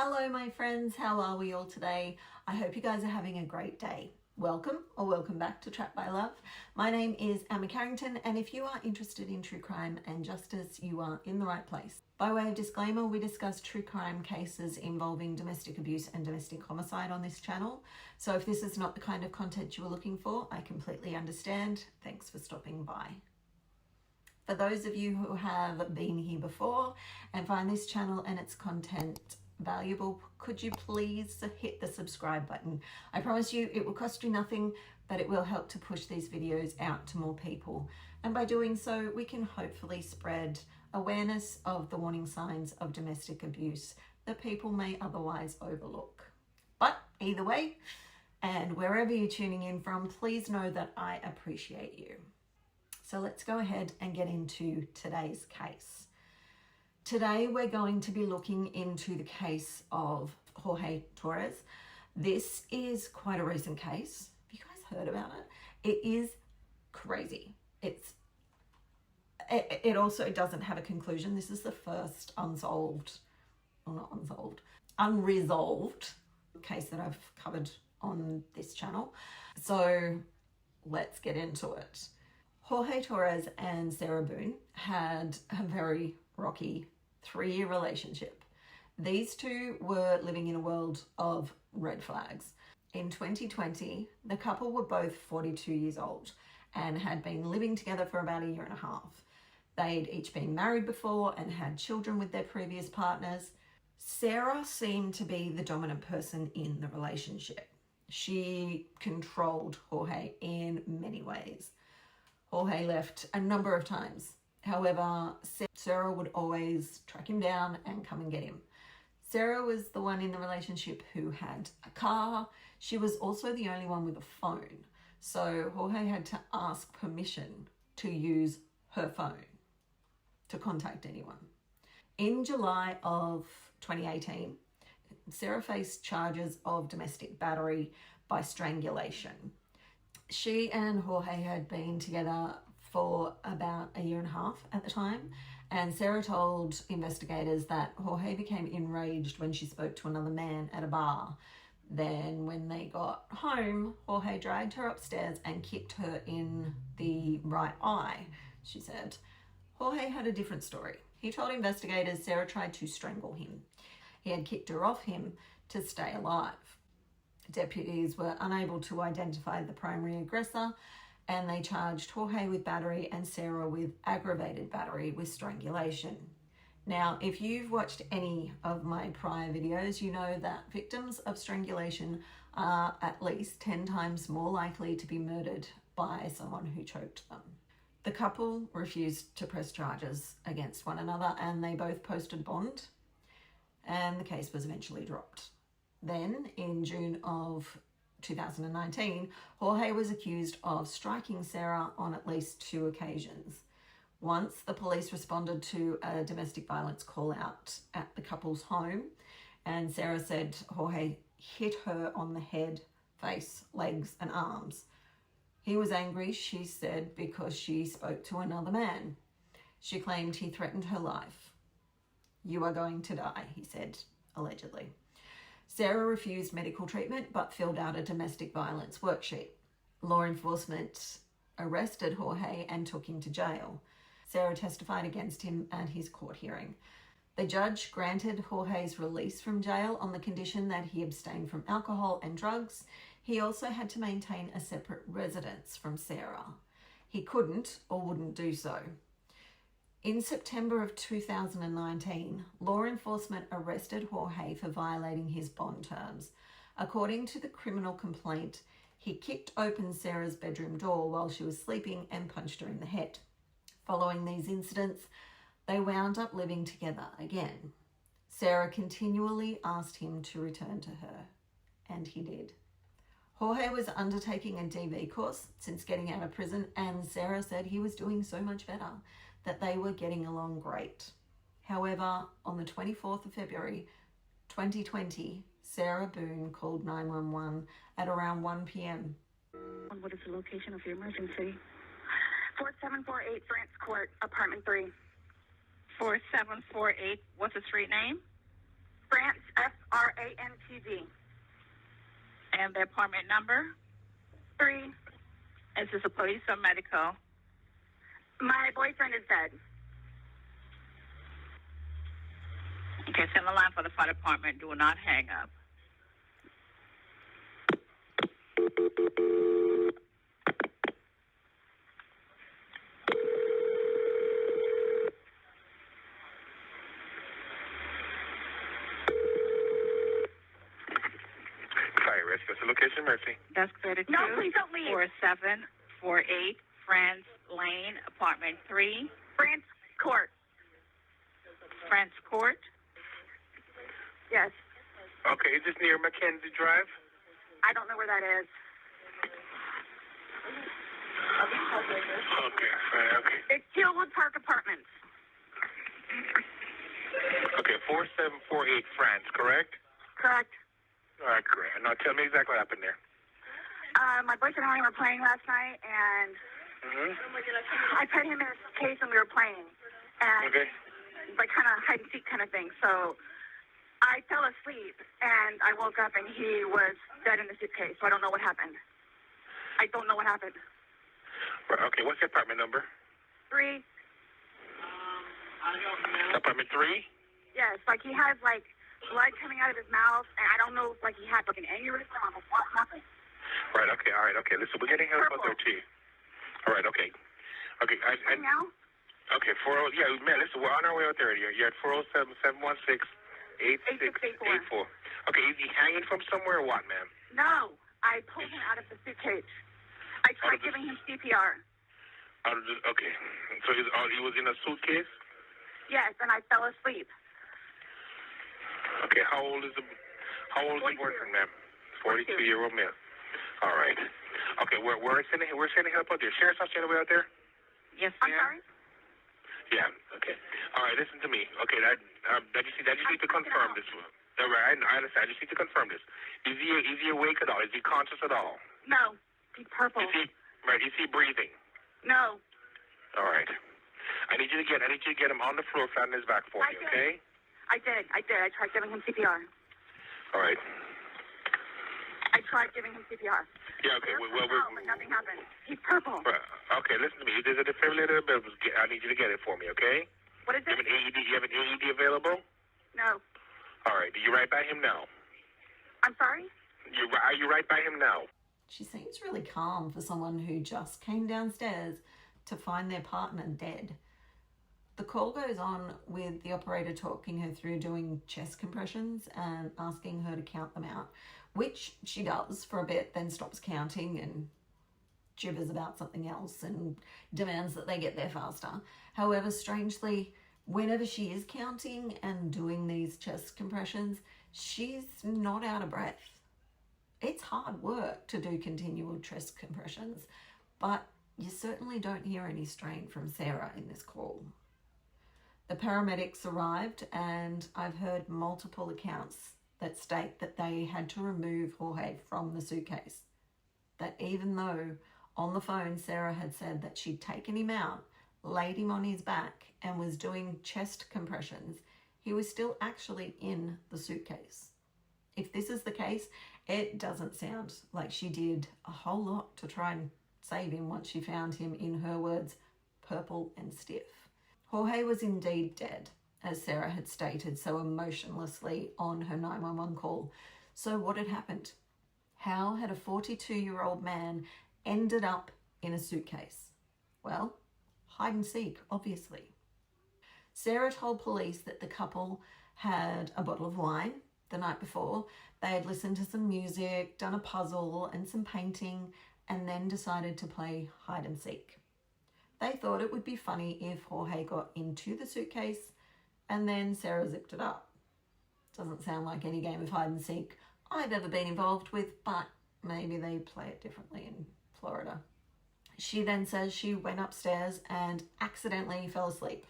Hello my friends, how are we all today? I hope you guys are having a great day. Welcome or welcome back to Trapped by Love. My name is Emma Carrington, and if you are interested in true crime and justice, you are in the right place. By way of disclaimer, we discuss true crime cases involving domestic abuse and domestic homicide on this channel. So if this is not the kind of content you are looking for, I completely understand. Thanks for stopping by. For those of you who have been here before and find this channel and its content valuable, could you please hit the subscribe button? I promise you it will cost you nothing, but it will help to push these videos out to more people. And by doing so, we can hopefully spread awareness of the warning signs of domestic abuse that people may otherwise overlook. But either way, and wherever you're tuning in from, please know that I appreciate you. So let's go ahead and get into today's case. Today we're going to be looking into the case of Jorge Torres. This is quite a recent case. Have you guys heard about it? It is crazy. It also doesn't have a conclusion. This is the first unresolved case that I've covered on this channel. So let's get into it. Jorge Torres and Sarah Boone had a very rocky 3-year relationship. These two were living in a world of red flags. In 2020, the couple were both 42 years old and had been living together for about 1.5 years. They'd each been married before and had children with their previous partners. Sarah seemed to be the dominant person in the relationship. She controlled Jorge in many ways. Jorge left a number of times. However, Sarah would always track him down and come and get him. Sarah was the one in the relationship who had a car. She was also the only one with a phone. So Jorge had to ask permission to use her phone to contact anyone. In July of 2018, Sarah faced charges of domestic battery by strangulation. She and Jorge had been together for about 1.5 years at the time, and Sarah told investigators that Jorge became enraged when she spoke to another man at a bar. Then when they got home, Jorge dragged her upstairs and kicked her in the right eye, she said. Jorge had a different story. He told investigators Sarah tried to strangle him. He had kicked her off him to stay alive. Deputies were unable to identify the primary aggressor, and they charged Jorge with battery and Sarah with aggravated battery with strangulation. Now, if you've watched any of my prior videos, you know that victims of strangulation are at least 10 times more likely to be murdered by someone who choked them. The couple refused to press charges against one another, and they both posted bond, and the case was eventually dropped. Then, in June of 2019, Jorge was accused of striking Sarah on at least 2 occasions. Once, the police responded to a domestic violence call out at the couple's home, and Sarah said Jorge hit her on the head, face, legs, and arms. He was angry, she said, because she spoke to another man. She claimed he threatened her life. "You are going to die," he said, allegedly. Sarah refused medical treatment but filled out a domestic violence worksheet. Law enforcement arrested Jorge and took him to jail. Sarah testified against him at his court hearing. The judge granted Jorge's release from jail on the condition that he abstained from alcohol and drugs. He also had to maintain a separate residence from Sarah. He couldn't or wouldn't do so. In September of 2019, law enforcement arrested Jorge for violating his bond terms. According to the criminal complaint, he kicked open Sarah's bedroom door while she was sleeping and punched her in the head. Following these incidents, they wound up living together again. Sarah continually asked him to return to her, and he did. Jorge was undertaking a DV course since getting out of prison, and Sarah said he was doing so much better that they were getting along great. However, on the 24th of February 2020, Sarah Boone called 911 at around 1 p.m. What is the location of your emergency? 4748 France Court, apartment 3. 4748, what's the street name? France, ANTD. And the apartment number? 3. Is this a police or medical? My boyfriend is dead. Okay, send the line for the fire department. Do not hang up. Fire rescue. So location, Mercy. Desk 32. No, please don't leave. 4748 France Lane, apartment 3, France Court. France Court. Yes. Okay, is this near Mackenzie Drive? I don't know where that is. Okay, fine, okay. It's Hillwood Park Apartments. Okay, 4748 France, correct? Correct. All right, correct. Now tell me exactly what happened there. My boyfriend and I were playing last night, and I put him in a case and we were playing. And Okay. like kind of hide and seek kind of thing. So I fell asleep and I woke up and he was dead in the suitcase. So I don't know what happened. I don't know what happened. Right, okay, what's the apartment number? 3. Apartment 3? Yes, like he has like blood coming out of his mouth, and I don't know if like he had like an aneurysm or what happened. Right, okay, all right, okay. Listen, we're getting help out there too. All right, okay. Okay, Now? okay, 40, yeah, man, listen, we're on our way out there. You're at 407-716-8684. Okay, is he hanging from somewhere or what, ma'am? No, I pulled him out of the suitcase. I tried giving him CPR. Okay, so he was in a suitcase? Yes, and I fell asleep. Okay, how old is the boyfriend, ma'am? 42-year-old male. All right. Okay, we're sending help out there. Sheriff's officer way out there? Yes, I'm ma'am. sorry? Yeah. Okay. All right. Listen to me. Okay. I just need to confirm this. All right. I understand. I just need to confirm this. Is he awake at all? Is he conscious at all? No, he's purple. Is he breathing? No. All right. I need you to get him on the floor, flat on his back for me. Okay? I did. I tried giving him CPR. All right. I tried giving him CPR. Yeah. Okay. But nothing happened. He's purple. Okay. Listen to me. There's a defibrillator. But I need you to get it for me. Okay? What is it? You have an AED available? No. All right. You're right by him now. I'm sorry? Are you right by him now? She seems really calm for someone who just came downstairs to find their partner dead. The call goes on with the operator talking her through doing chest compressions and asking her to count them out, which she does for a bit, then stops counting and gibbers about something else and demands that they get there faster. However, strangely, whenever she is counting and doing these chest compressions, she's not out of breath. It's hard work to do continual chest compressions, but you certainly don't hear any strain from Sarah in this call. The paramedics arrived, and I've heard multiple accounts that state that they had to remove Jorge from the suitcase. That even though on the phone Sarah had said that she'd taken him out, laid him on his back, and was doing chest compressions, he was still actually in the suitcase. If this is the case, it doesn't sound like she did a whole lot to try and save him once she found him, in her words, purple and stiff. Jorge was indeed dead, as Sarah had stated so emotionlessly on her 911 call. So what had happened? How had a 42-year-old man ended up in a suitcase? Well, hide and seek, obviously. Sarah told police that the couple had a bottle of wine the night before. They had listened to some music, done a puzzle and some painting, and then decided to play hide and seek. They thought it would be funny if Jorge got into the suitcase and then Sarah zipped it up. Doesn't sound like any game of hide and seek I've ever been involved with, but maybe they play it differently in Florida. She then says she went upstairs and accidentally fell asleep,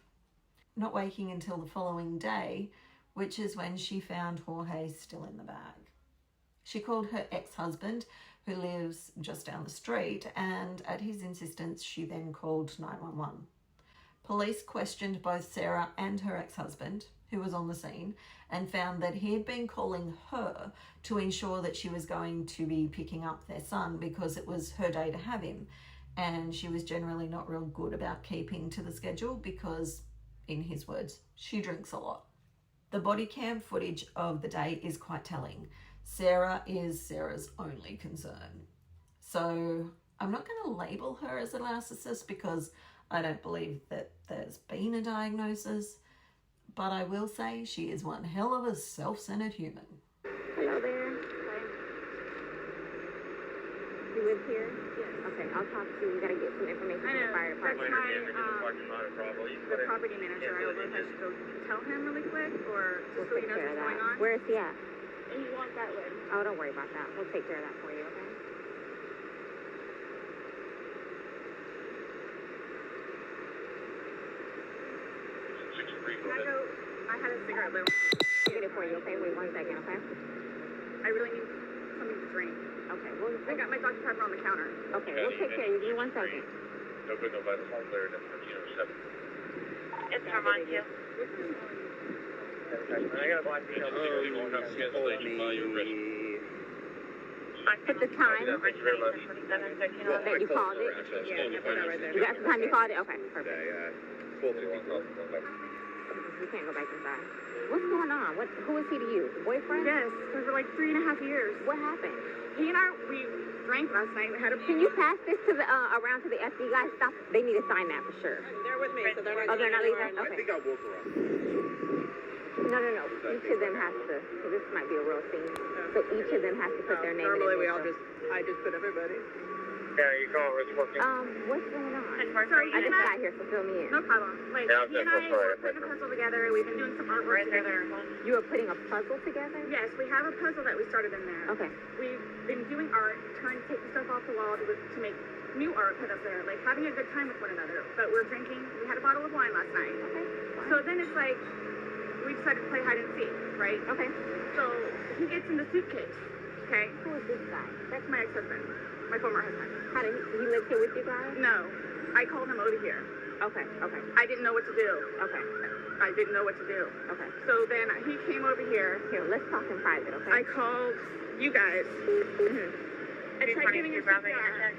not waking until the following day, which is when she found Jorge still in the bag. She called her ex-husband, who lives just down the street, and at his insistence, she then called 911. Police questioned both Sarah and her ex-husband, who was on the scene, and found that he had been calling her to ensure that she was going to be picking up their son because it was her day to have him. And she was generally not real good about keeping to the schedule because, in his words, she drinks a lot. The body cam footage of the day is quite telling. Sarah is Sarah's only concern. So I'm not going to label her as a narcissist because I don't believe that there's been a diagnosis, but I will say she is one hell of a self-centered human. Hello there. You live here? Yes. Okay, I'll talk to you. We gotta get some information from the fire department. The property manager. I don't know if I should go tell him really quick or just so he knows what's going on. Where is he at? He wants that way. Oh, don't worry about that. We'll take care of that for you, okay? Can I go? I had a cigarette lit. I'll get it for you, okay? Wait 1 second, okay? I really need something to drink. Okay, well, I got my Dr. Pepper on the counter. okay, we'll take care of you. Give me 1 second. No good, no bad. It's all clear. It's Armand too. Put the time that you called it. Yeah, put that right there. You got the time you called it? Okay, perfect. You can't go back inside. What's going on? Who is he to you? Boyfriend? Yes, for like 3.5 years. What happened? He and we drank last night. We had a. Can you pass this to the around to the FD guys? Stop. They need to sign that for sure. They're with me, so they're not. Oh, they're not leaving? I Okay. think I'll walk around. No. Each of them has to. So this might be a real scene. So each of them has to put their name in. Normally I just put everybody. Yeah, you call it. What's going on? So I just got here, so fill me in. No problem. Like, Yeah, he and I were putting a puzzle together. We've been doing some artwork together. You are putting a puzzle together? Yes, we have a puzzle that we started in there. Okay. We've been doing art, taking stuff off the wall to make new art put up there, like having a good time with one another. But we're drinking. We had a bottle of wine last night. Okay. So then it's like, we decided to play hide and seek, right? Okay. So he gets in the suitcase, okay? Who is this guy? That's my ex-husband, my former husband. How did he live here with you guys? No, I called him over here. Okay. I didn't know what to do. Okay. I didn't know what to do. Okay. So then he came over here. Here, let's talk in private, okay? I called you guys. I tried giving him CPR.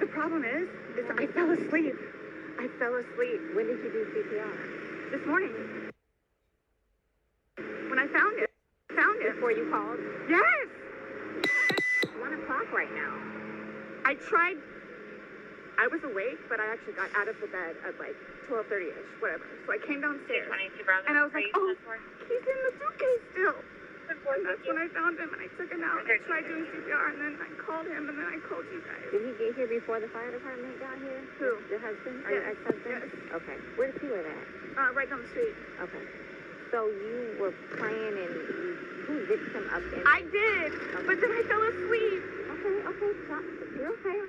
The problem is I fell asleep. When did you do CPR? This morning. When I found it. Before you called? Yes! 1 o'clock right now. I tried. I was awake, but I actually got out of the bed at like 12:30ish, whatever. So I came downstairs. And I was like, oh, he's in the suitcase still. And that's when I found him and I took him out. I tried doing CPR and then I called him and then I called you guys. Did he get here before the fire department got here? Who? Your husband? Or your Yes. ex-husband? Yes. Okay. Where does he live at? Right down the street. Okay. So you were playing and who zipped him up in? I did, but then I fell asleep. Okay. You're okay.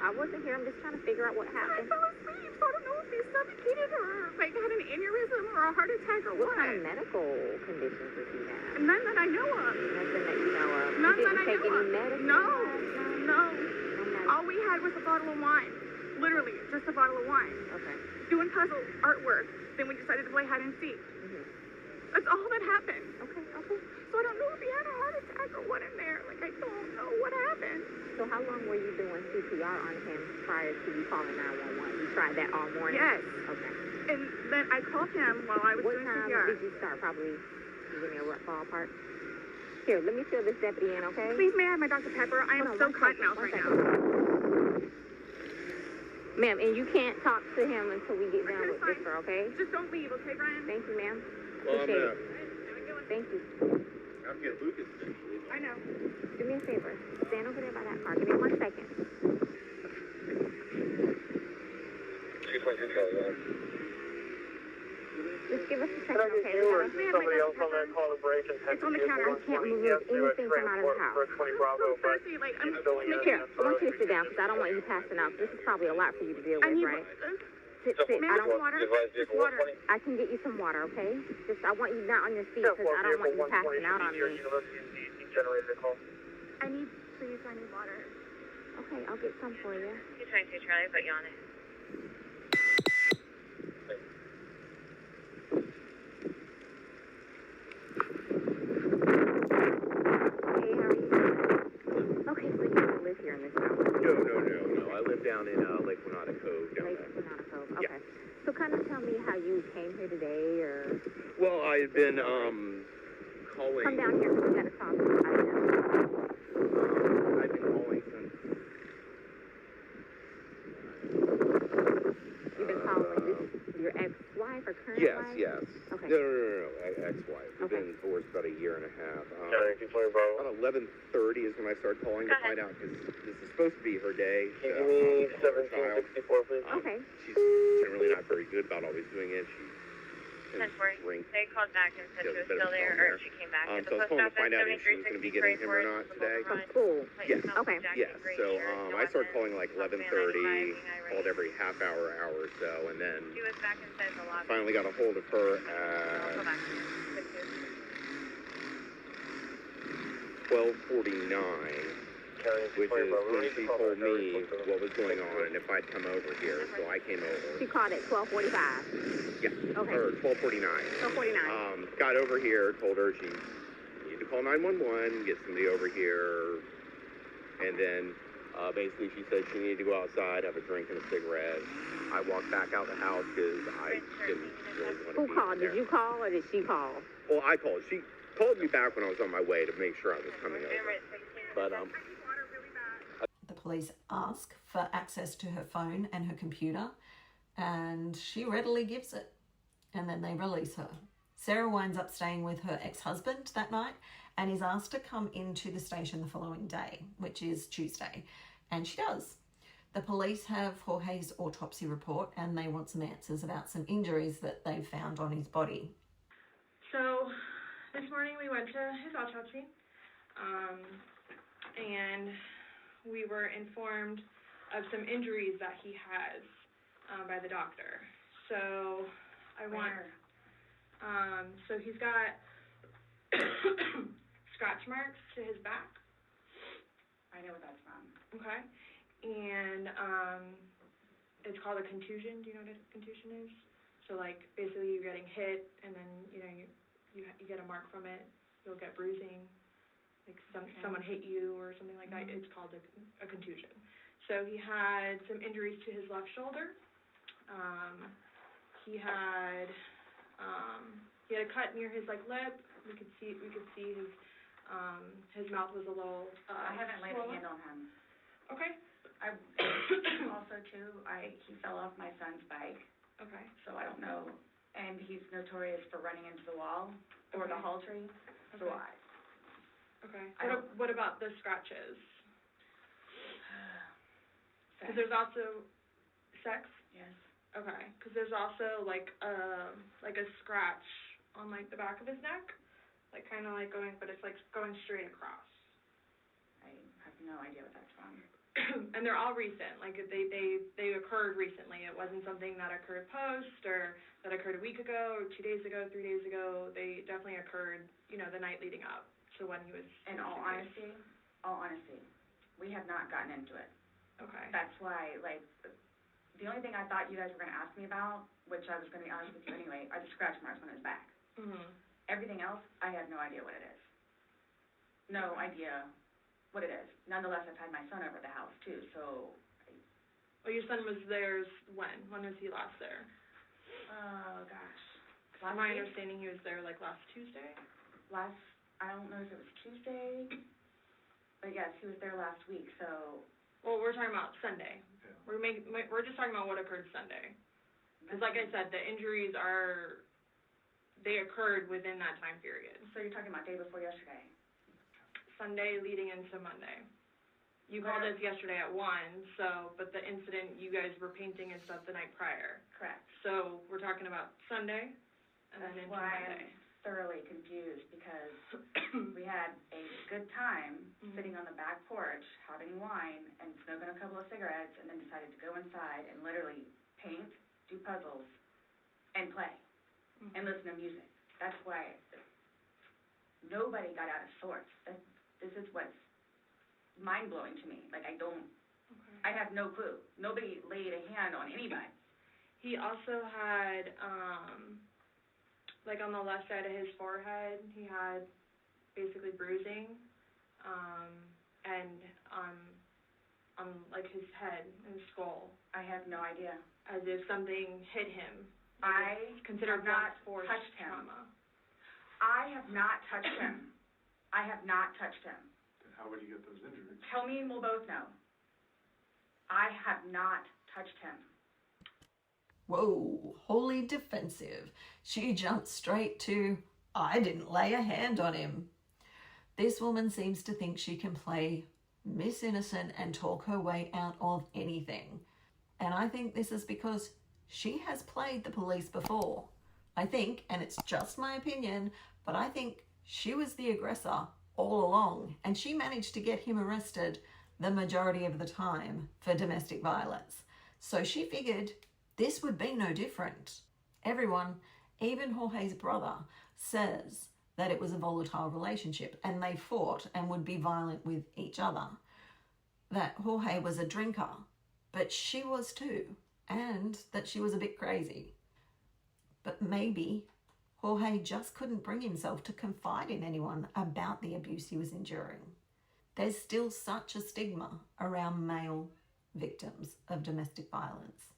I wasn't here. I'm just trying to figure out what I happened. fell asleep, so I don't know if he suffocated or like had an aneurysm or a heart attack or What what. kind of medical conditions does he have? None that I know of. Nothing that you know of. None You that didn't I take know any of. medicine? No. No medicine. All we had was a bottle of wine. Literally, just a bottle of wine. Okay. Doing puzzle artwork. Then we decided to play hide and seek. That's all that happened. Okay. So I don't know if he had a heart attack or what in there. Like, I don't know what happened. So how long were you doing CPR on him prior to you calling 911? You tried that all morning? Yes. Okay. And then I called him while I was What doing time CPR. did you start? Probably, you give me a rough ballpark. Here, let me fill this deputy in, okay? Please, may I have my Dr. Pepper? I am Hold on, so 1 cotton second, mouth 1 right second. now. Ma'am, and you can't talk to him until we get done with Okay, this, okay? Just don't leave, okay, Brian? Thank you, ma'am. Well, Appreciate it. Thank you. I'll get Lucas. I know. Do me a favor. Stand over there by that car. Give me 1 second. Just give us a second, okay? May I have my Somebody Dr. else on that Pepper? call operation. It's on the counter. I can't move anything from out of the house. I'm so thirsty. Like, I'm Here, I want you to sit down because I don't want you passing out. This is probably a lot for you to deal I with, need right? Sit. May I have some water? Just water. I can get you some water, okay? Just, I want you not on your feet because I don't want you passing out on me. I need water. Okay, I'll get some for you. 222 Charlie, put you on it. calling. Come down here, we gotta talk about it. I've been calling since. You've been calling your ex-wife or current Yes, wife? yes. Okay. No, ex-wife. We've Okay. been divorced about a year and a half. Bravo. About 11:30 is when I started calling to find out, because this is supposed to be her day. Can you give me for her child. 1764, please? Okay. She's generally not very good about always doing it. She tends to drink. They called back and said she was Does a bit of still there, something or she came back. So I At the was post calling to office, find out if she was going to be getting him or not today. From school. Yes. Okay. Yes. So I started calling like 11:30, called every half hour or so, and then She was back inside the lobby. finally got a hold of her I'll go at back to you. 12:49, which is when she told me what was going on and if I'd come over here. So I came over. She called at 12:45. Yeah. Okay. Or 12:49. 12:49. Got over here, told her she needed to call 911, get somebody over here, and then basically she said she needed to go outside, have a drink and a cigarette. I walked back out the house because I didn't really want to Who be called? there. Did you call or did she call? Well, I called. She called me back when I was on my way to make sure I was coming over. But The police ask for access to her phone and her computer, and she readily gives it. And then they release her. Sarah winds up staying with her ex-husband that night and is asked to come into the station the following day, which is Tuesday. And she does. The police have Jorge's autopsy report and they want some answers about some injuries that they've found on his body. So this morning we went to his autopsy, and we were informed of some injuries that he has by the doctor. So so he's got scratch marks to his back. I know what that's from. Okay. And it's called a contusion. Do you know what a contusion is? So like basically you're getting hit and then you get a mark from it. You'll get bruising. Like someone hit you or something like that. It's called a contusion. So he had some injuries to his left shoulder. He had a cut near his lip. We could see his mouth was a little I haven't laid a swollen. hand on him. Okay. I also too, he fell off my son's bike, Okay. so I don't know. And he's notorious for running into the wall or the Okay. hall tree. So Okay. Okay. I don't- What about the scratches? Because Sex. there's also sex. Yes. Okay. Because there's also like a scratch on like the back of his neck, like kind of like but it's like going straight across. I have no idea what that's from. And they're all recent. Like they occurred recently. It wasn't something that occurred post or that occurred a week ago or 2 days ago, 3 days ago. They definitely occurred, the night leading up to when he was. In all honesty, we have not gotten into it. Okay. That's why, the only thing I thought you guys were going to ask me about, which I was going to be honest with you anyway, are the scratch marks on his back. Mhm. Everything else, I have no idea what it is. No idea what it is. Nonetheless, I've had my son over the house too, so. Well, your son was there when? When was he last there? Oh gosh. From my understanding, he was there like last Tuesday. I don't know if it was Tuesday, but yes, he was there last week. So. Well, we're talking about Sunday. We're just talking about what occurred Sunday. Because like I said, the injuries they occurred within that time period. So you're talking about day before yesterday. Sunday leading into Monday. You called us yesterday at 1, but the incident, you guys were painting and stuff the night prior. Correct. So we're talking about Sunday and then into Monday. I'm thoroughly confused because we had a good time sitting on the back porch having wine and smoking a couple of cigarettes and then decided to go inside and literally paint, do puzzles, and play and listen to music. That's why nobody got out of sorts. This is what's mind-blowing to me. I have no clue. Nobody laid a hand on anybody. He also had, on the left side of his forehead, he had basically bruising, and on his head and his skull. I have no idea. As if something hit him. I considered have not force touched him. trauma. I have not touched him. I have not touched him. Then how would you get those injuries? Tell me and we'll both know. I have not touched him. Whoa, wholly defensive. She jumped straight to, I didn't lay a hand on him. This woman seems to think she can play Miss Innocent and talk her way out of anything. And I think this is because she has played the police before. I think, and it's just my opinion, but I think she was the aggressor all along, and she managed to get him arrested the majority of the time for domestic violence. So she figured this would be no different. Everyone, even Jorge's brother, says that it was a volatile relationship and they fought and would be violent with each other. That Jorge was a drinker, but she was too, and that she was a bit crazy. But maybe Jorge just couldn't bring himself to confide in anyone about the abuse he was enduring. There's still such a stigma around male victims of domestic violence.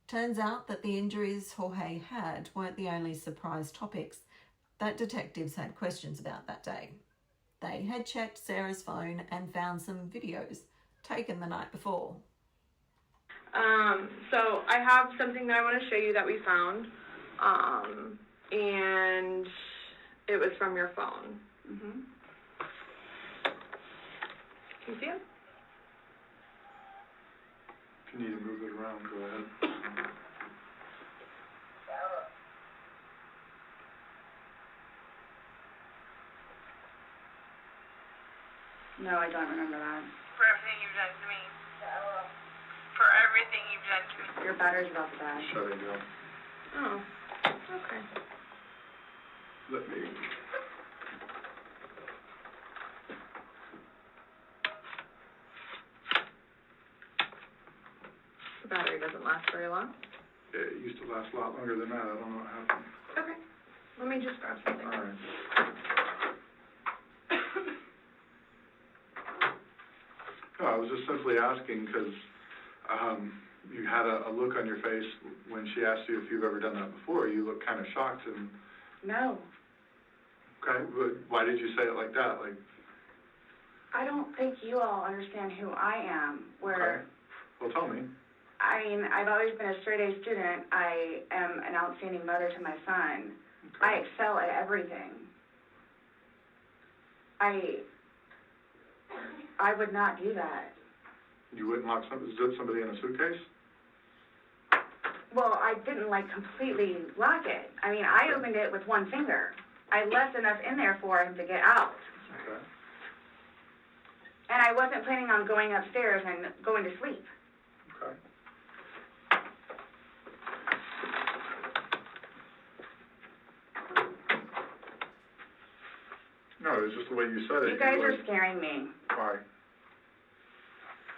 Turns out that the injuries Jorge had weren't the only surprise topics that detectives had questions about that day. They had checked Sarah's phone and found some videos taken the night before. So I have something that I want to show you that we found, and it was from your phone. Mm-hmm. Can you see it? If you need to move it around, go ahead. No, I don't remember that. For everything you've done to me. For everything you've done to me. Your battery's about to die. Shutting down. Oh, okay. Let me. The battery doesn't last very long. Yeah, it used to last a lot longer than that. I don't know what happened. Okay. Let me just grab something. All right. No, I was just simply asking because you had a look on your face when she asked you if you've ever done that before. You looked kind of shocked and. No. Okay, but why did you say it like that? Like. I don't think you all understand who I am. Okay. Well, tell me. I mean, I've always been a straight A student. I am an outstanding mother to my son. Okay. I excel at everything. I would not do that. You wouldn't lock somebody in a suitcase? Well, I didn't completely lock it. I mean, I opened it with one finger. I left enough in there for him to get out. Okay. And I wasn't planning on going upstairs and going to sleep. Okay. No, it was just the way you said it. You guys are scaring me. Why?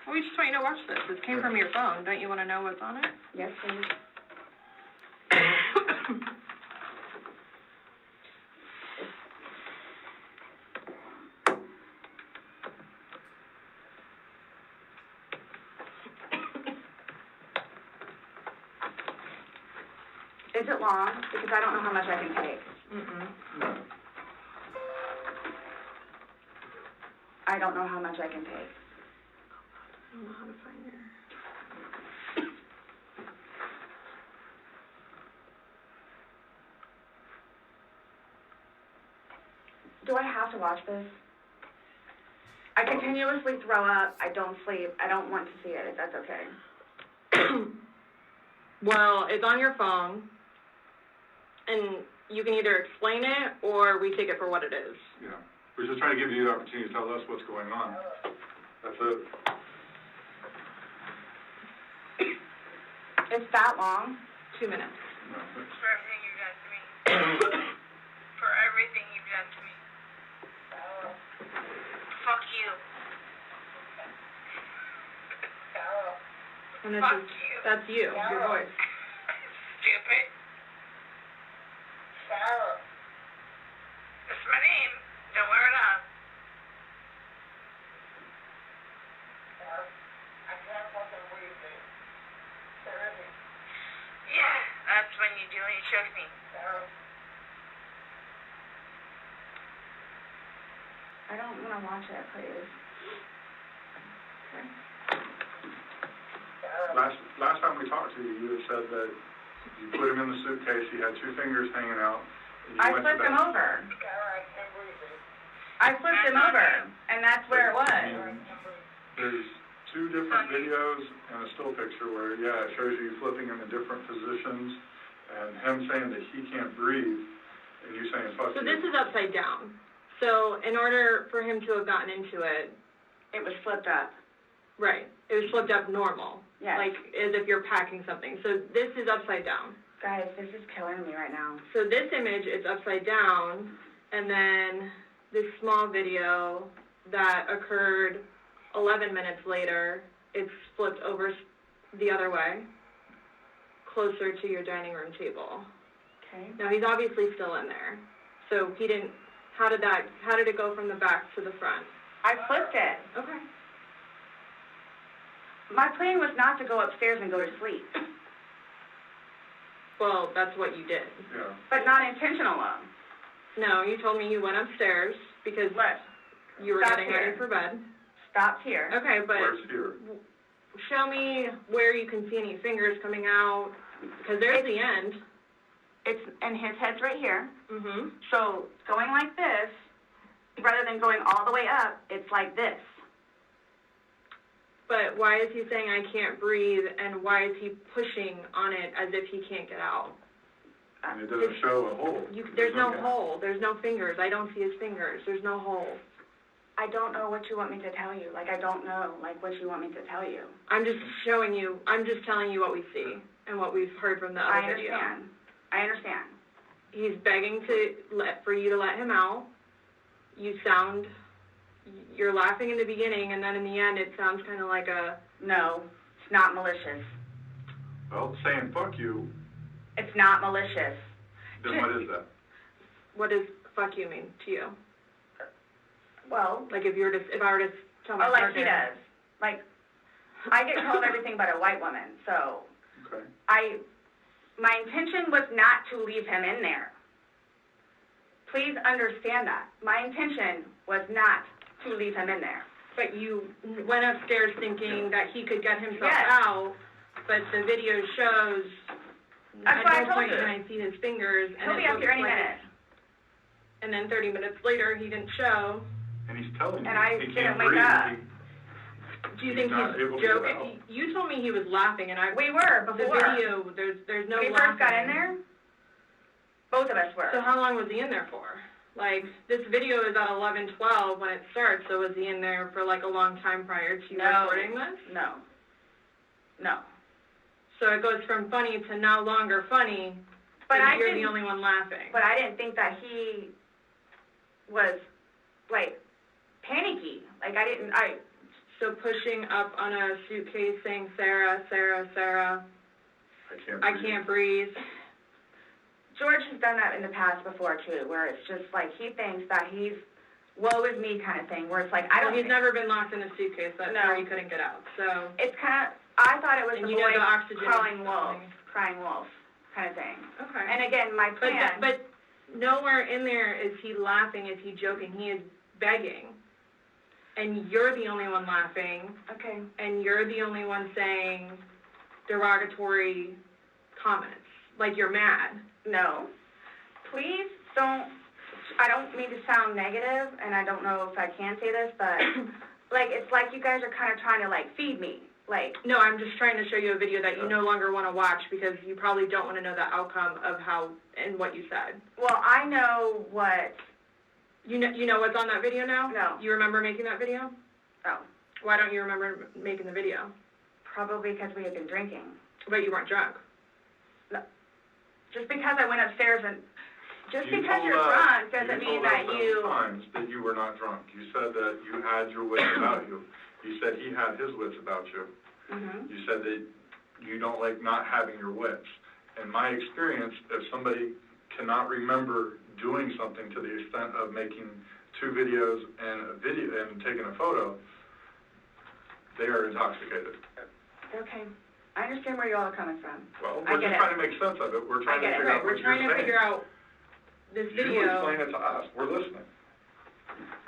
Well, we just want you to watch this. This came from your phone. Don't you want to know what's on it? Yes, please. Is it long? Because I don't know how much I can take. No. I don't know how much I can take. I don't know how to find it. Do I have to watch this? I continuously throw up. I don't sleep. I don't want to see it, if that's okay. Well, it's on your phone, and you can either explain it or we take it for what it is. Yeah. We're just trying to give you the opportunity to tell us what's going on. That's it. It's that long? 2 minutes. No. For everything you've done to me. For everything you've done to me. Fuck you. And this Fuck is, you. that's you, your voice. Stupid. That's my name. Don't wear it out. Yeah, that's when you do it. You choke me. I don't want to watch it, please. Last time we talked to you, you had said that you put him in the suitcase, he had 2 fingers hanging out, and you I went to flipped him bed. over. I flipped him over, and that's where it was. And there's 2 different videos and a still picture where, yeah, it shows you flipping him in different positions, and him saying that he can't breathe, and you saying fuck So you. this is upside down. So in order for him to have gotten into it, It was flipped up. right, it was flipped up normal. Yes. Like as if you're packing something. So this is upside down. Guys, this is killing me right now. So this image is upside down, and then this small video that occurred 11 minutes later, it's flipped over the other way, closer to your dining room table. Okay. Now he's obviously still in there. So he didn't, how did it go from the back to the front? I flipped it. Okay. My plan was not to go upstairs and go to sleep, Well, that's what you did. Yeah. but not intentional. No, you told me you went upstairs because you were Stop getting here. ready for bed. Stopped here. Okay, but Where's here? show me where you can see any fingers coming out, because there's the end. It's, and his head's right here. Mm-hmm. So going like this, rather than going all the way up, it's like this. But why is he saying I can't breathe, and why is he pushing on it as if he can't get out? And it doesn't show a hole. There's no gap. hole. There's no fingers. I don't see his fingers. There's no hole. I don't know what you want me to tell you. Like, I don't know, like, what you want me to tell you. I'm just telling you what we see and what we've heard from the other video. I understand. He's begging for you to let him out. You're laughing in the beginning, and then in the end it sounds kind of like a... No, it's not malicious. Well, saying fuck you, It's not malicious. then what is that? What does fuck you mean to you? Well, Like if I were to tell my like partner... he does. Like, I get called everything but a white woman, so Okay. my intention was not to leave him in there. Please understand that. My intention was not to leave him in there. But you went upstairs thinking that he could get himself Yes. out, but the video shows... That's what I At no told point you. can I see his fingers, He'll and be it up looks here any like... minute. And then 30 minutes later, he didn't show. And he's telling you And I he didn't can't wake breathe. up. Do you He's think not he's able to get joking? out. You told me he was laughing, and We were the before. video, there's no When he laughing. first got in there, both of us were. So how long was he in there for? Like, this video is at 11:12 when it starts, so was he in there for like a long time prior to No. recording this? No. No. So it goes from funny to no longer funny, But and I you're didn't, the only one laughing. but I didn't think that he was, like, panicky. Like, So pushing up on a suitcase saying, Sarah, Sarah, Sarah, I can't breathe. George has done that in the past before, too, where it's just, like, he thinks that he's woe is me kind of thing, where it's like, He's never been locked in a suitcase, that's No. where he couldn't get out, so. It's kind of, I thought it was And the you know boy the oxygen crying is wolf, something. crying wolf kind of thing. Okay. And again, my plan. But nowhere in there is he laughing, is he joking, he is begging. And you're the only one laughing, Okay. and you're the only one saying derogatory comments, like you're mad. No. Please don't, I don't mean to sound negative, and I don't know if I can say this, but, like, it's like you guys are kind of trying to, like, feed me. Like, No, I'm just trying to show you a video that you no longer want to watch because you probably don't want to know the outcome of how and what you said. well, I know what, You know what's on that video now? No. You remember making that video? oh, Why don't you remember making the video? probably because we had been drinking. But you weren't drunk. Just because I went upstairs and, just You because told you're us- drunk doesn't mean that You told us several times that you were not drunk. You said that you had your wits about you. You said he had his wits about you. Mhm. You said that you don't like not having your wits. In my experience, if somebody cannot remember doing something to the extent of making 2 videos and taking a photo, they are intoxicated. Okay. I understand where you all are coming from. Well, I we're get just it. trying to make sense of it. We're trying to get it. figure out Right, what we're you're trying saying. to figure out this You video. explain it to us. We're listening.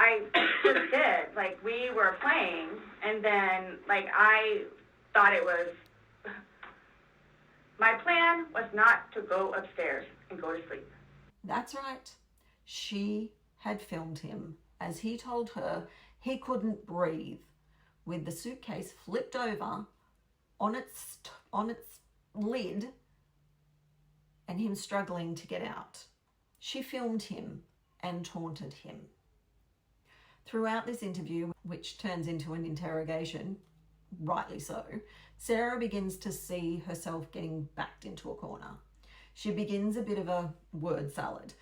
I I just did. Like, we were playing, and then, like, I thought it was, my plan was not to go upstairs and go to sleep. That's right. She had filmed him as he told her he couldn't breathe, with the suitcase flipped over on its lid and him struggling to get out. She filmed him and taunted him. Throughout this interview, which turns into an interrogation, rightly so, Sarah begins to see herself getting backed into a corner. She begins a bit of a word salad.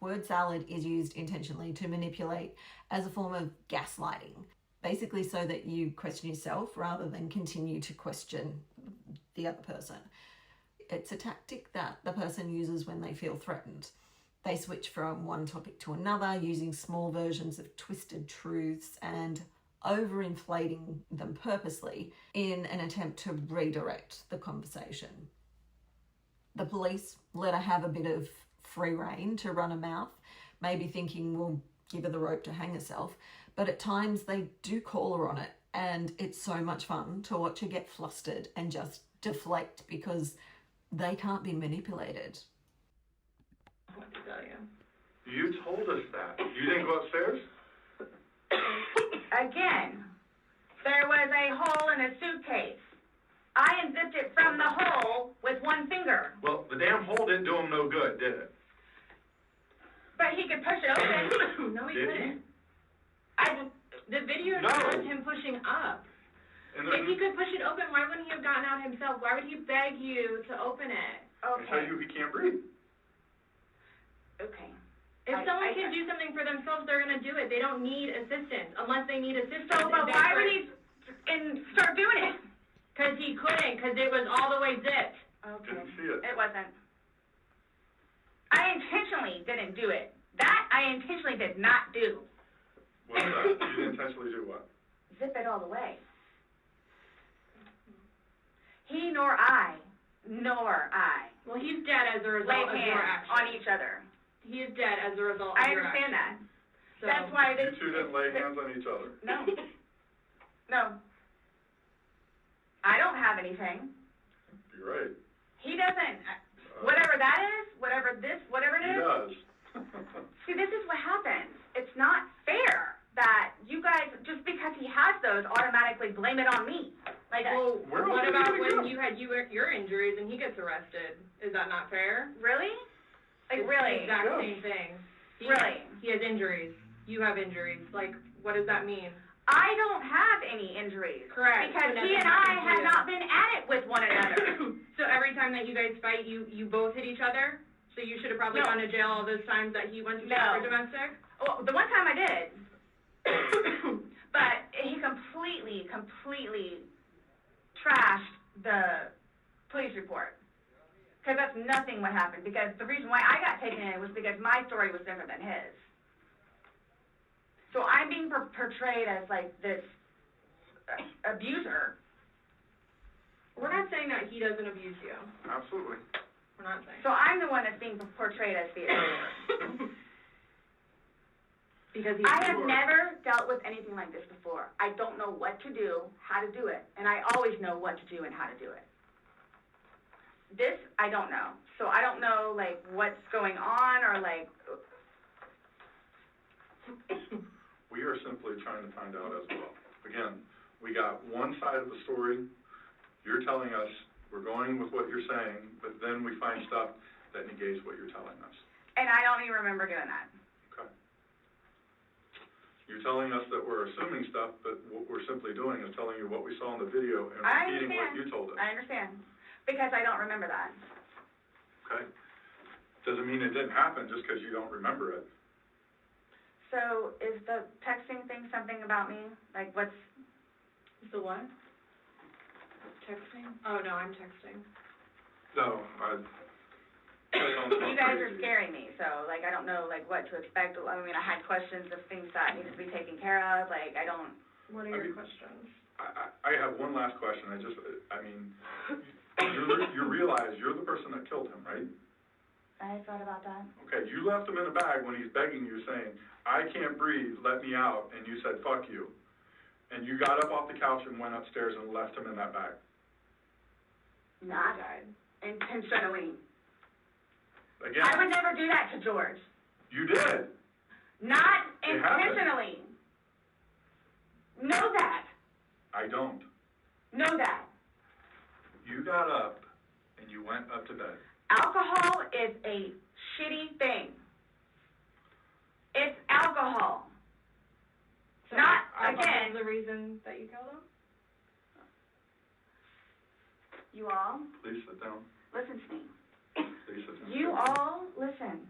Word salad is used intentionally to manipulate as a form of gaslighting, basically so that you question yourself rather than continue to question the other person. It's a tactic that the person uses when they feel threatened. They switch from one topic to another, using small versions of twisted truths and overinflating them purposely in an attempt to redirect the conversation. The police let her have a bit of free rein to run her mouth, maybe thinking we'll give her the rope to hang herself, but at times they do call her on it, and it's so much fun to watch her get flustered and just deflect because they can't be manipulated. What to tell you? You told us that. You didn't go upstairs? Again, there was a hole in a suitcase. I unzipped it from the hole with one finger. Well, the damn hole didn't do him no good, did it? But he could push it open. No, he Did he? couldn't. The video No. shows him pushing up. And If he could push it open, why wouldn't he have gotten out himself? Why would he beg you to open it? I tell you, he can't breathe. Okay. If someone can do something for themselves, they're going to do it. They don't need assistance unless they need assistance. So, but why would he start doing it? Because he couldn't, because it was all the way zipped. Okay. Didn't see it. It wasn't. I intentionally didn't do it. That I intentionally did not do. What's that? You didn't intentionally do what? Zip it all the way. He nor I. Well, he's dead as a result laid of your hands action. on each other. He is dead as a result of I your understand action. that. That's why You two didn't lay hands on each other. No. No. I don't have anything. You're right. He doesn't. Whatever that is, whatever it is. He does. See, this is what happens. It's not fair that you guys, just because he has those, automatically blame it on me. Like, Well, Where what else about are we when gonna go? you had your injuries and he gets arrested? Is that not fair? really? Like, It's really? the exact Yeah. same thing. Really? He has injuries. You have injuries. Like, what does that mean? I don't have any injuries. Correct. Because So he nothing and I happened to had you. not been at it with one another. So every time that you guys fight, you both hit each other? So you should have probably No. gone to jail all those times that he went to No. jail for domestic? Well, the one time I did. But he completely trashed the police report. Because that's nothing what happened. Because the reason why I got taken in was because my story was different than his. So I'm being portrayed as, like, this abuser. We're not saying that he doesn't abuse you. Absolutely. We're not saying. So I'm the one that's being portrayed as the abuser. Because he's I have poor. never dealt with anything like this before. I don't know what to do, how to do it, and I always know what to do and how to do it. This, I don't know. So I don't know, like, what's going on or, like... We are simply trying to find out as well. Again, we got one side of the story. You're telling us, we're going with what you're saying, but then we find stuff that negates what you're telling us. And I don't even remember doing that. Okay. You're telling us that we're assuming stuff, but what we're simply doing is telling you what we saw in the video and I repeating what understand. you told us. I understand. Because I don't remember that. Okay? Doesn't mean it didn't happen just because you don't remember it. So is the texting thing something about me? Like, what's... The what? Texting? Oh, no, I'm texting. No, You guys are scaring me, so, like, I don't know, like, what to expect. I mean, I had questions of things that needed to be taken care of. Like, I don't... What are your questions? I have one last question. You realize you're the person that killed him, right? I thought about that. Okay, you left him in the bag when he's begging you, saying, I can't breathe, let me out, and you said, fuck you. And you got up off the couch and went upstairs and left him in that bag. Not intentionally. Again. I would never do that to George. You did. Not It happened. intentionally. Know that. I don't. Know that. You got up and you went up to bed. Alcohol is a shitty thing. It's alcohol. So Not, alcohol again, is the reason that you killed him? you all, Please sit down. listen to me. Please sit down. You all, listen.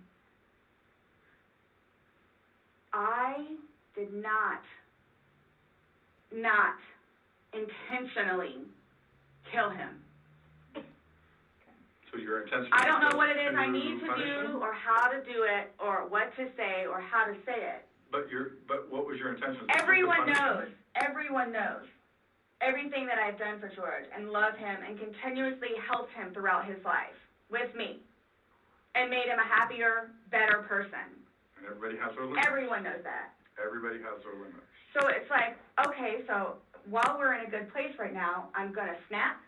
I did not intentionally kill him. So your intention. I don't know what it is I need to punish do, him? or how to do it, or what to say, or how to say it. But what was your intention? Everyone knows. Everyone knows everything that I've done for George, and love him, and continuously helped him throughout his life with me, and made him a happier, better person. And everybody has their limits. Everyone knows that. Everybody has their limits. So it's like, okay, so while we're in a good place right now, I'm gonna snap.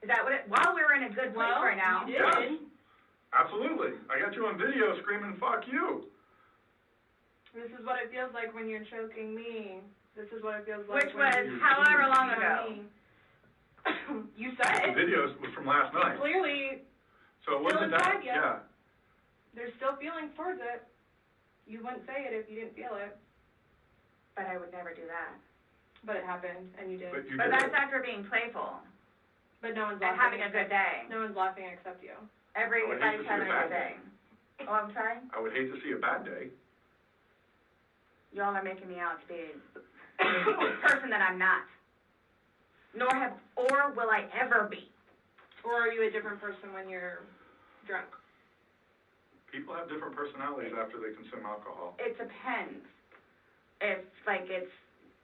Is that what it? While we're in a good place right now. You did. Yes. Absolutely. I got you on video screaming, fuck you. This is what it feels like when you're choking me. This is what it feels like. Which was however long ago. You said The it. video was from last night. Clearly, So it wasn't still that, inside you. yeah. there's still feelings towards it. You wouldn't say it if you didn't feel it. But I would never do that. But it happened, and you did. But you But did. that's after being playful But no one's and laughing. having a good day. No one's laughing except you. Everybody's I would hate to see having a a bad good day. Oh, I'm sorry? I would hate to see a bad day. Y'all are making me out to be a person that I'm not. Or will I ever be. Or are you a different person when you're drunk? People have different personalities after they consume alcohol. It depends.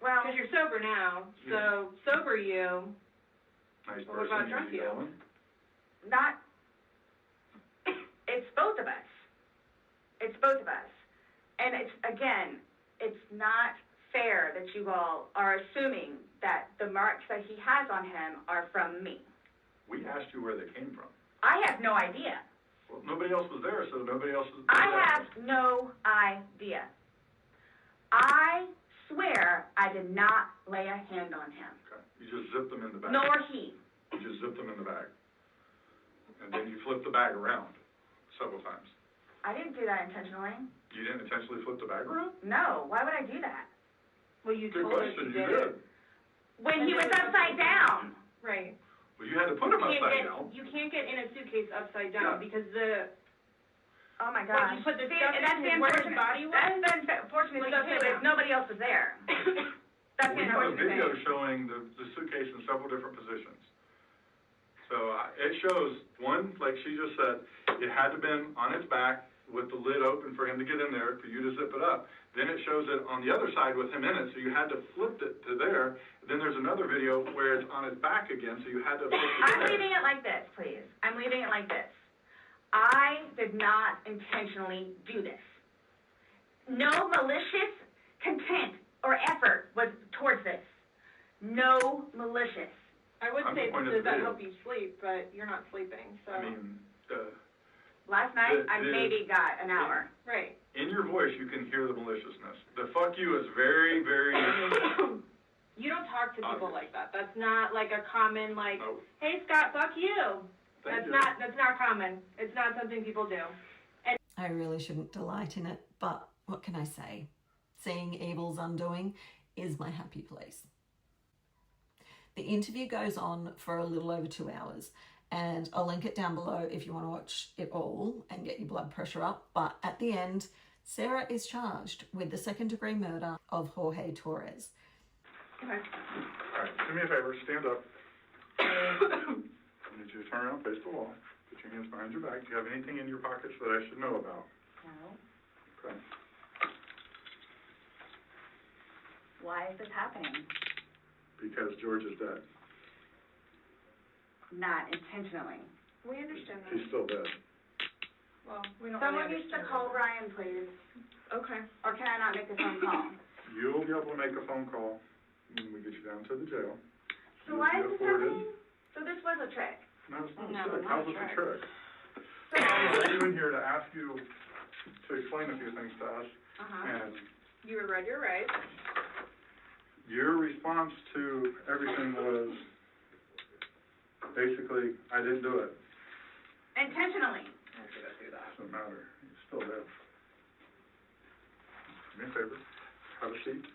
Well, Because you're sober now, so sober you. Nice Well, what person, about drunk easy you? going. it's both of us. It's both of us. And it's not fair that you all are assuming that the marks that he has on him are from me. We asked you where they came from. I have no idea. Well, nobody else was there, so nobody else was I have no idea. I swear I did not lay a hand on him. Okay. You just zipped them in the bag. Nor he. You just zipped them in the bag. And then you flipped the bag around several times. I didn't do that intentionally. You didn't intentionally flip the bag around? No. Why would I do that? Well, you Good told us question, you you did. did. When And he it was was upside down. Right. Well, you had to put them upside down. You can't get in a suitcase upside down because the Oh my what gosh. you put the See, stuff that's in the is where his unfortunate. body was. That's the unfortunate thing Was too, upside is down. nobody else was there. That's the We have a unfortunate video thing. showing the suitcase in several different positions. So it shows, one, like she just said, it had to been on its back with the lid open for him to get in there, for you to zip it up. Then it shows it on the other side with him in it, so you had to flip it to there. Then there's another video where it's on his back again, so you had to flip it to I'm there. leaving it like this, please. I'm leaving it like this. I did not intentionally do this. No malicious content or effort was towards this. No malicious. I would I'm say pointing does at the that video. help you sleep, but you're not sleeping, so. I mean, Last night, I maybe got an hour. Right. in your voice, you can hear the maliciousness. The fuck you is very, very... You don't talk to people like that. That's not like a common, like, No. hey, Scott, fuck you. Thank you. That's not common. It's not something people do. I really shouldn't delight in it, but what can I say? Seeing evil's undoing is my happy place. The interview goes on for a little over 2 hours, and I'll link it down below if you want to watch it all and get your blood pressure up. But at the end, Sarah is charged with the second-degree murder of Jorge Torres. Okay. All right, do me a favor, stand up. I need you to turn around, face the wall. Put your hands behind your back. Do you have anything in your pockets that I should know about? No. Okay. Why is this happening? Because George is dead. Not intentionally. We understand that. He's still dead. Well, we don't Someone really needs to understand call that. Brian, please. Okay. Or can I not make a phone call? You'll be able to make a phone call when we get you down to the jail. So You'll why be is this afforded- happening? So this was a trick. No, it's not No, a trick. not How's a this a trick. trick? So, I brought you in here to ask you to explain a few things to us, and You were read your rights. your response to everything was basically, I didn't do it. intentionally. Doesn't matter. You still live. Do me a favor. Have a seat.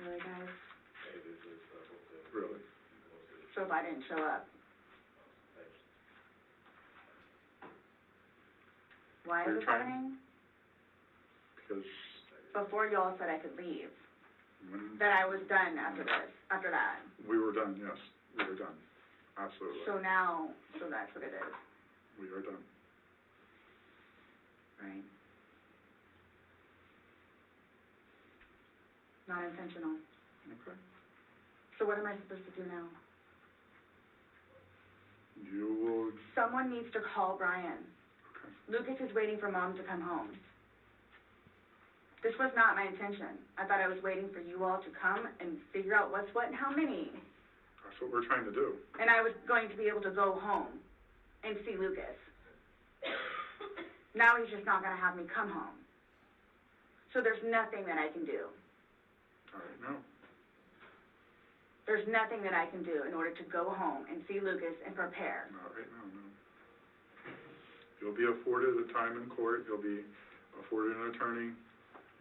Really, guys? Really. So if I didn't show up. Why You're is this trying- happening? Because Before y'all said I could leave, when that I was done after that. we were done, yes, we were done. Absolutely. So now, so that's what it is, We are done. right? Not intentional. Okay. So what am I supposed to do now? You will, Someone needs to call Brian. okay. Lucas is waiting for Mom to come home. This was not my intention. I thought I was waiting for you all to come and figure out what's what and how many. That's what we're trying to do. And I was going to be able to go home and see Lucas. Now he's just not going to have me come home. So there's nothing that I can do. All right, no. There's nothing that I can do in order to go home and see Lucas and prepare. Not right now, no. You'll be afforded a time in court, you'll be afforded an attorney,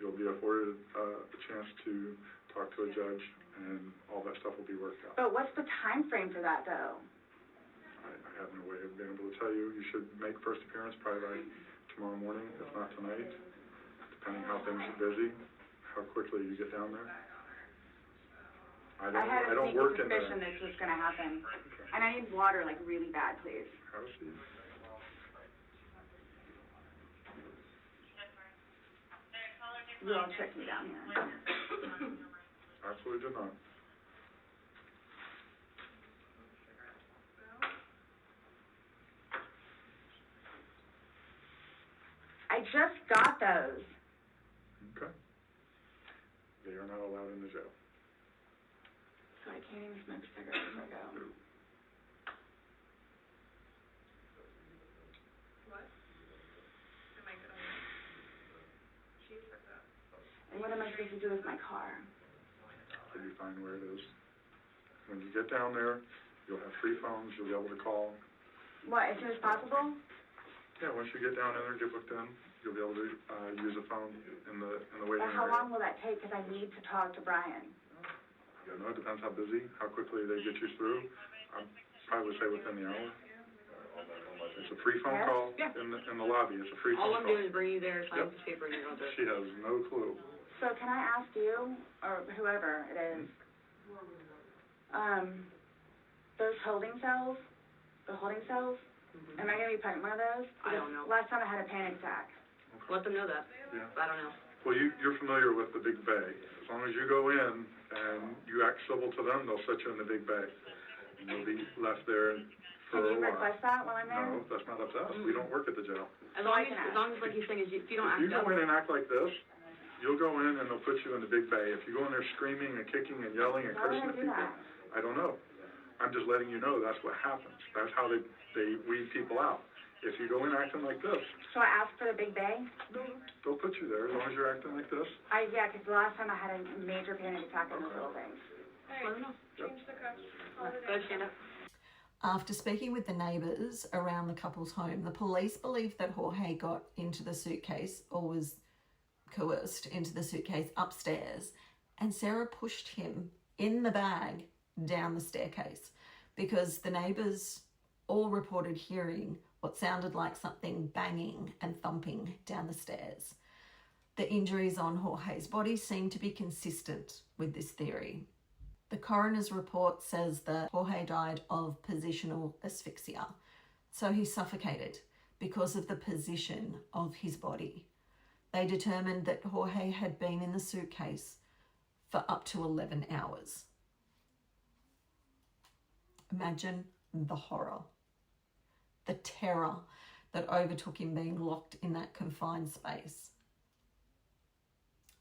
you'll be afforded a chance to talk to a judge, and all that stuff will be worked out. But what's the time frame for that, though? I have no way of being able to tell you. You should make first appearance probably by tomorrow morning, if not tonight, depending how things are busy, how quickly you get down there. I had a don't sneaky work in there. suspicion this was going to happen. And I need water, like, really bad, please. Have a seat. You all tricked me down here. Absolutely did not. I just got those. Okay. They are not allowed in the jail. So I can't even smoke cigarettes if I go. What? Am I good on that? She's fucked up. And what am I supposed to do with my car? You'll be fine where it is. When you get down there, you'll have free phones, you'll be able to call. What, as soon as possible? Yeah, once you get down in there, get booked in, you'll be able to, use a phone in the waiting But how area. long will that take? Because I need to talk to Brian. I don't know, it depends how busy, how quickly they get you through. I'd probably say within the hour. It's a free phone Yes? call Yeah. in the lobby, it's a free All phone I'm call. doing is bringing you there, sign Yep. the paper, and you're gonna do it. She has no clue. So can I ask you, or whoever it is, those holding cells, the holding cells, am I gonna be put in one of those? I don't Because know. last time I had a panic attack. Let them know that. Yeah. I don't know. Well, you're familiar with the big bay. As long as you go in and you act civil to them, they'll set you in the big bay. And you'll be left there for Can a you while. request that while I'm there? No, that's not up to us. We don't work at the jail. As long as like you're saying, is if you don't If act you up. go in and act like this, you'll go in and they'll put you in the big bay. If you go in there screaming and kicking and yelling and Why would cursing I at do people, that? I don't know. I'm just letting you know that's what happens. That's how they weed people out. If you go in acting like this, So I asked for the big bay? they'll put you there as long as you're acting like this. Yeah, because the last time I had a major panic attack on those little things. Hey, Let them know. change the cuffs. Call it Go in. stand up. After speaking with the neighbours around the couple's home, the police believe that Jorge got into the suitcase or was coerced into the suitcase upstairs, and Sarah pushed him in the bag down the staircase because the neighbours all reported hearing what sounded like something banging and thumping down the stairs. The injuries on Jorge's body seem to be consistent with this theory. The coroner's report says that Jorge died of positional asphyxia, so he suffocated because of the position of his body. They determined that Jorge had been in the suitcase for up to 11 hours. Imagine the horror, the terror that overtook him being locked in that confined space.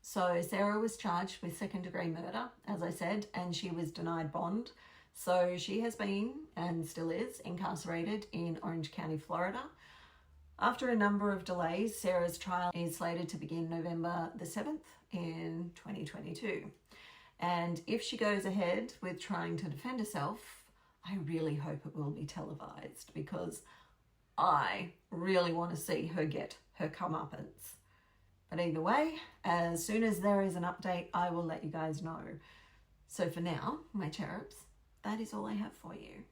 So Sarah was charged with second-degree murder, as I said, and she was denied bond. So she has been, and still is, incarcerated in Orange County, Florida. After a number of delays, Sarah's trial is slated to begin November the 7th in 2022. And if she goes ahead with trying to defend herself, I really hope it will be televised, because I really want to see her get her comeuppance. But either way, as soon as there is an update, I will let you guys know. So for now, my cherubs, that is all I have for you.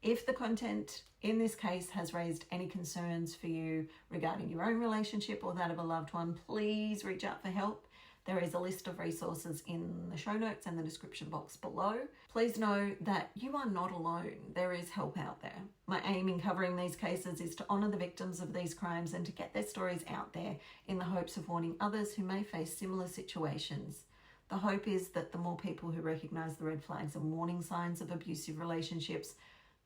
If the content in this case has raised any concerns for you regarding your own relationship or that of a loved one, please reach out for help. There is a list of resources in the show notes and the description box below. Please know that you are not alone. There is help out there. My aim in covering these cases is to honour the victims of these crimes and to get their stories out there in the hopes of warning others who may face similar situations. The hope is that the more people who recognise the red flags and warning signs of abusive relationships,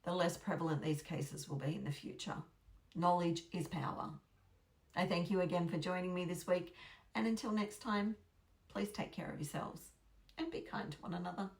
the less prevalent these cases will be in the future. Knowledge is power. I thank you again for joining me this week, and until next time, please take care of yourselves and be kind to one another.